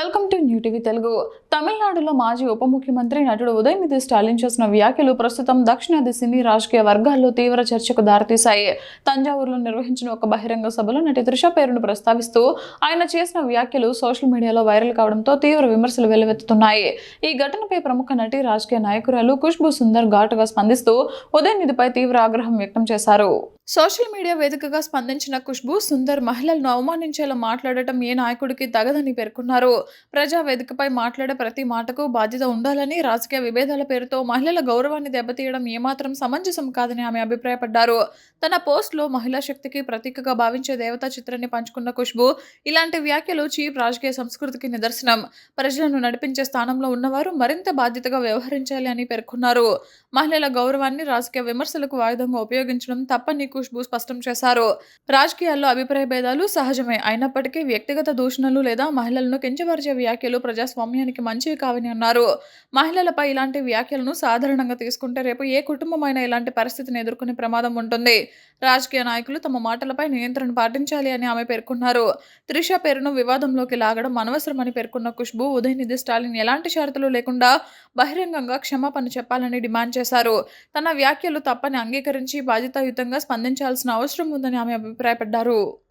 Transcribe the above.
Welcome to new TV Telugu. తమిళనాడులో మాజీ ఉప ముఖ్యమంత్రి నటుడు ఉదయనిధి స్టాలిన్ చేసిన వ్యాఖ్యలు ప్రస్తుతం దక్షిణాది సినీ రాజకీయ వర్గాల్లో తీవ్ర చర్చకు దారితీశాయి. తంజావూరులో నిర్వహించిన ఒక బహిరంగ సభలో నటి త్రిష పేరును ప్రస్తావిస్తూ ఆయన చేసిన వ్యాఖ్యలు సోషల్ మీడియాలో వైరల్ కావడంతో తీవ్ర విమర్శలు వెల్లువెత్తుతున్నాయి. ఈ ఘటనపై ప్రముఖ నటి రాజకీయ నాయకురాలు ఖుష్బూ సుందర్ ఘాటుగా స్పందిస్తూ ఉదయనిధిపై తీవ్ర ఆగ్రహం వ్యక్తం చేశారు. సోషల్ మీడియా వేదికగా స్పందించిన ఖుష్బూ సుందర్ మహిళలను అవమానించేలా మాట్లాడటం ఏ నాయకుడికి తగదని పేర్కొన్నారు. ప్రజా వేదికపై మాట్లాడే ప్రతి మాటకు బాధ్యత ఉండాలని, రాజకీయ విభేదాల పేరుతో మహిళల గౌరవాన్ని దెబ్బతీయడం ఏమాత్రం సమంజసం కాదని ఆమె అభిప్రాయపడ్డారు. తన పోస్ట్లో మహిళా శక్తికి ప్రతీకగా భావించే దేవతా చిత్రాన్ని పంచుకున్న ఖుష్బూ ఇలాంటి వ్యాఖ్యలు చీప్ రాజకీయ సంస్కృతికి నిదర్శనం. ప్రజలను నడిపించే స్థానంలో ఉన్నవారు మరింత బాధ్యతగా వ్యవహరించాలి అని పేర్కొన్నారు. మహిళల గౌరవాన్ని రాజకీయ విమర్శలకు ఆయుధంగా ఉపయోగించడం తప్పని ఖుష్బూ స్పష్టం చేశారు. రాజకీయాల్లో అభిప్రాయ భేదాలు సహజమే అయినప్పటికీ వ్యక్తిగత దూషణలు లేదా మహిళలను కించపరిచే వ్యాఖ్యలు ప్రజాస్వామ్యానికి మంచివి కావని అన్నారు. మహిళలపై ఇలాంటి వ్యాఖ్యలను సాధారణంగా తీసుకుంటే రేపు ఏ కుటుంబమైనా ఇలాంటి పరిస్థితిని ఎదుర్కొనే ప్రమాదం ఉంటుంది. రాజకీయ నాయకులు తమ మాటలపై నియంత్రణ పాటించాలి అని ఆమె పేర్కొన్నారు. త్రిష పేరును వివాదంలోకి లాగడం అనవసరమని పేర్కొన్న ఖుష్బూ ఉదయనిధి స్టాలిన్ ఎలాంటి షరతులు లేకుండా బహిరంగంగా క్షమాపణ చెప్పాలని డిమాండ్ చేశారు. తన వ్యాఖ్యలు తప్పని అంగీకరించి బాధ్యతాయుతంగా స్పందించాల్సిన అవసరం ఉందని ఆమె అభిప్రాయపడ్డారు.